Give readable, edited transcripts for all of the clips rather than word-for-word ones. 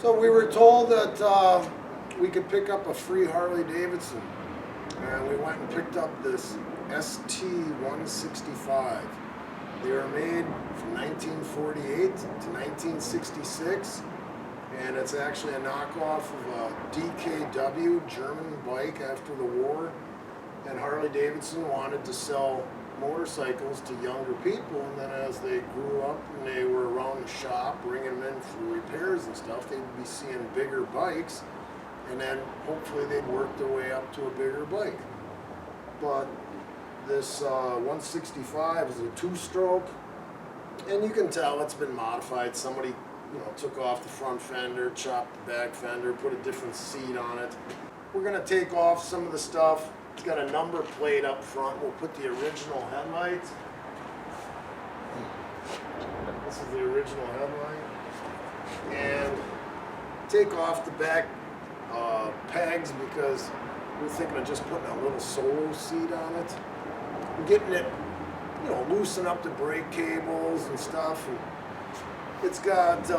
So we were told that we could pick up a free Harley Davison, and we went and picked up this ST-165. They were made from 1948 to 1966, and it's actually a knockoff of a DKW German bike after the war. And Harley Davidson wanted to sell motorcycles to younger people, and then as they grew up and they were around the shop bringing them in for repairs and stuff, they'd be seeing bigger bikes, and then hopefully they'd work their way up to a bigger bike. But this 165 is a two-stroke, and you can tell it's been modified. Somebody, took off the front fender, chopped the back fender, put a different seat on it. We're gonna take off some of the stuff. It's got a number plate up front. We'll put the original headlights. This is the original headlight. And take off the back pegs because we're thinking of just putting a little solo seat on it. We're getting it, loosen up the brake cables and stuff. And it's got,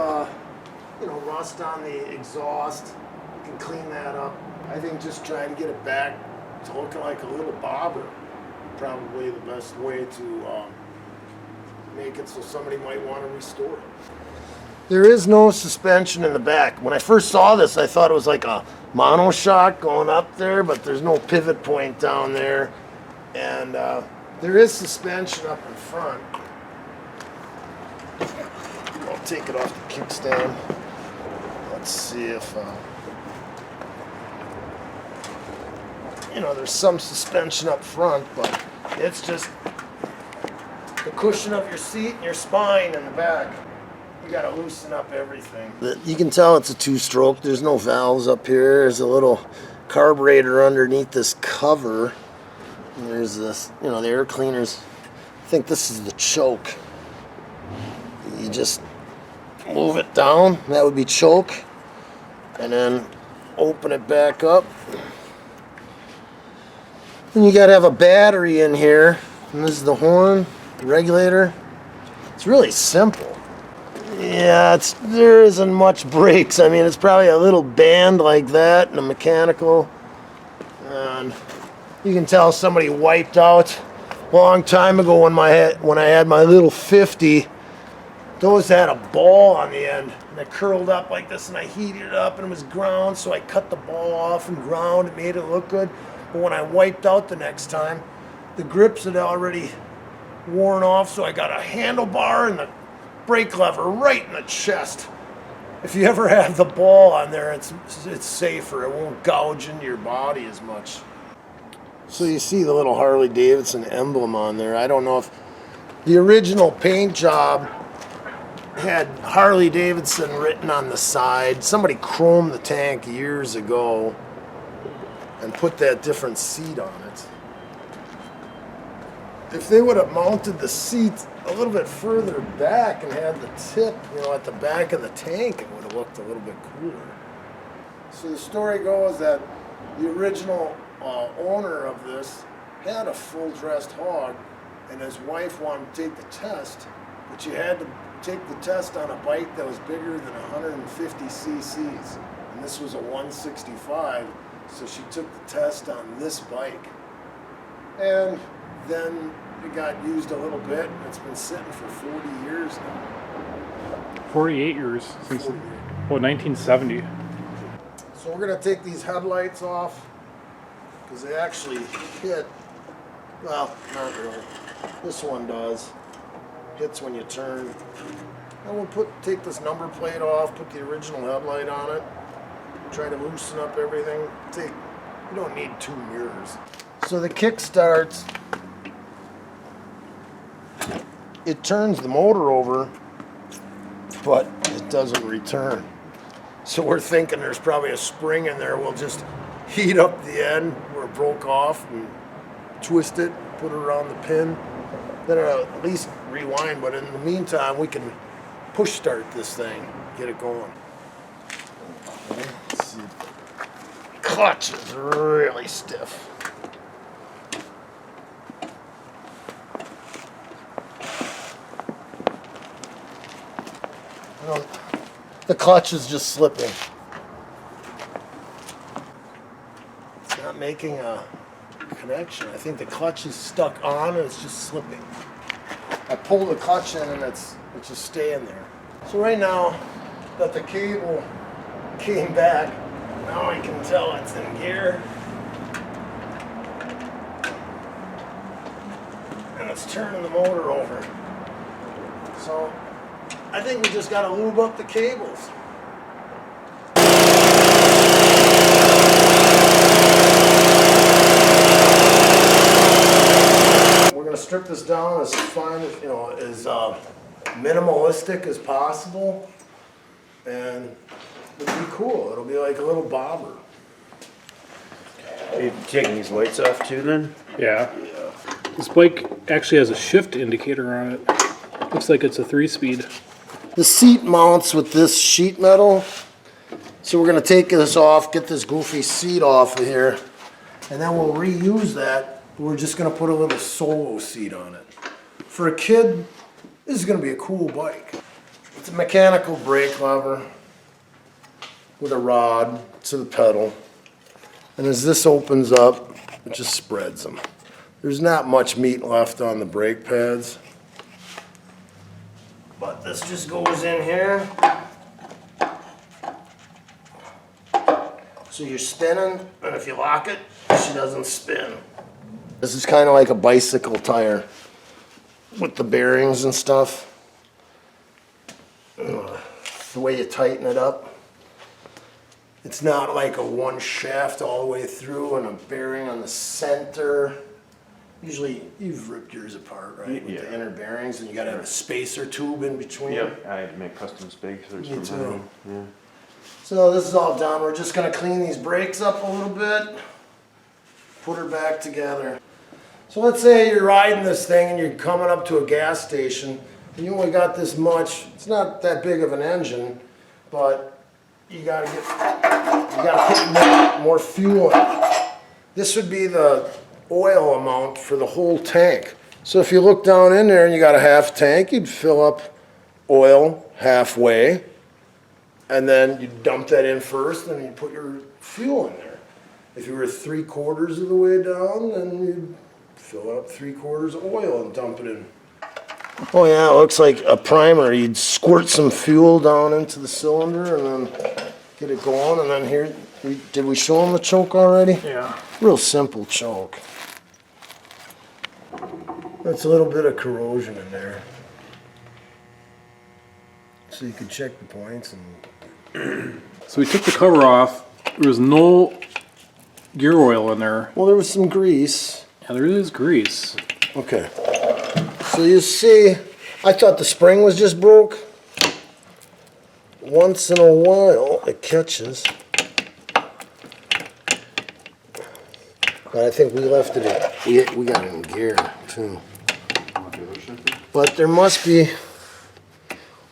rust on the exhaust. You can clean that up. I think just trying to get it back to looking like a little bobber, probably the best way to make it so somebody might want to restore it. There is no suspension in the back. When I first saw this, I thought it was like a monoshock going up there, but there's no pivot point down there. And there is suspension up in front. I'll take it off the kickstand. Let's see if... there's some suspension up front, but it's just the cushion of your seat and your spine in the back. You gotta loosen up everything. You can tell it's a two-stroke. There's no valves up here. There's a little carburetor underneath this cover. And there's this, the air cleaners. I think this is the choke. You just move it down. That would be choke. And then open it back up. And you gotta have a battery in here. And this is the horn, the regulator. It's really simple. Yeah, there isn't much brakes. I mean, it's probably a little band like that and a mechanical. And you can tell somebody wiped out a long time ago when I had my little 50. Those had a ball on the end. And it curled up like this, and I heated it up and it was ground, so I cut the ball off and ground. It made it look good. But when I wiped out the next time, the grips had already worn off, so I got a handlebar and the brake lever right in the chest. If you ever have the ball on there, it's safer. It won't gouge into your body as much. So you see the little Harley Davidson emblem on there. I don't know if the original paint job had Harley Davidson written on the side. Somebody chromed the tank years ago and put that different seat on it. If they would have mounted the seat a little bit further back and had the tip, at the back of the tank, it would have looked a little bit cooler. So the story goes that the original owner of this had a full-dressed hog, and his wife wanted to take the test, but you had to take the test on a bike that was bigger than 150 cc's, and this was a 165. So she took the test on this bike, and then it got used a little bit. It's been sitting for 40 years now. 48 years since 1970. So we're gonna take these headlights off because they actually hit. Well, not really. This one does. Hits when you turn. And we'll take this number plate off. Put the original headlight on it. Try to loosen up everything. You don't need two mirrors. So the kick starts. It turns the motor over, but it doesn't return. So we're thinking there's probably a spring in there. We'll just heat up the end where it broke off and twist it, put it around the pin. Then it'll at least rewind, but in the meantime, we can push start this thing, get it going. Let's see. Clutch is really stiff. The clutch is just slipping. It's not making a connection. I think the clutch is stuck on and it's just slipping. I pulled the clutch in and it's just staying there. So right now that the cable came back, now I can tell it's in gear. And it's turning the motor over. So I think we just gotta lube up the cables. We're gonna strip this down as fine as, as minimalistic as possible, and it'll be cool. It'll be like a little bobber. Are you taking these lights off too then? Yeah. This bike actually has a shift indicator on it. Looks like it's a 3-speed. The seat mounts with this sheet metal, so we're gonna take this off, get this goofy seat off of here, and then we'll reuse that. We're just gonna put a little solo seat on it. For a kid, this is gonna be a cool bike. It's a mechanical brake lever with a rod to the pedal. And as this opens up, it just spreads them. There's not much meat left on the brake pads. But this just goes in here. So you're spinning, and if you lock it, she doesn't spin. This is kind of like a bicycle tire with the bearings and stuff. The way you tighten it up. It's not like a one shaft all the way through and a bearing on the center. Usually you've ripped yours apart, right? With the inner bearings, and you gotta have a spacer tube in between. Yep, I had to make custom spacers Me for too. mine. Yeah. So this is all done. We're just gonna clean these brakes up a little bit, put her back together. So let's say you're riding this thing and you're coming up to a gas station and you only got this much. It's not that big of an engine, but you gotta put more fuel in it. This would be the oil amount for the whole tank. So if you look down in there and you got a half tank, you'd fill up oil halfway, and then you dump that in first, and you put your fuel in there. If you were 3/4 of the way down, then you'd fill up 3/4 of oil and dump it in. Oh yeah, it looks like a primer. You'd squirt some fuel down into the cylinder and then get it going, and then here, did we show them the choke already? Yeah. Real simple choke. That's a little bit of corrosion in there. So you can check the points and... So we took the cover off. There was no gear oil in there. Well, there was some grease. Yeah, there is grease. Okay. So you see, I thought the spring was just broke. Once in a while, it catches. But I think we left it in, we got it in gear, too. But there must be,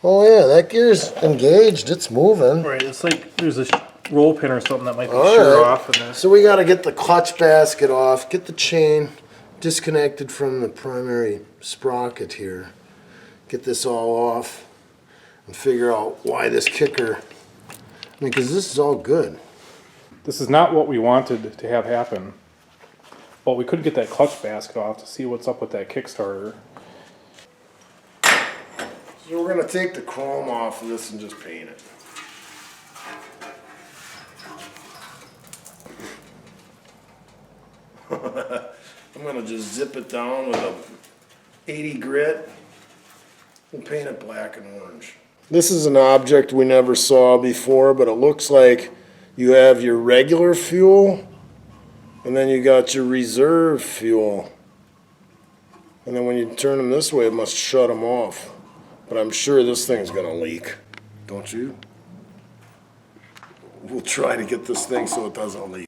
oh yeah, that gear's engaged, it's moving. Right, it's like there's a roll pin or something that might be All shear right. off in there. So we got to get the clutch basket off, get the chain disconnected from the primary sprocket here, get this all off, and figure out why this kicker, I mean, because this is all good. This is not what we wanted to have happen. But we couldn't get that clutch basket off to see what's up with that Kickstarter. So we're going to take the chrome off of this and just paint it. I'm going to just zip it down with a 80 grit and paint it black and orange. This is an object we never saw before, but it looks like you have your regular fuel and then you got your reserve fuel. And then when you turn them this way, it must shut them off. But I'm sure this thing's gonna leak. Don't you? We'll try to get this thing so it doesn't leak.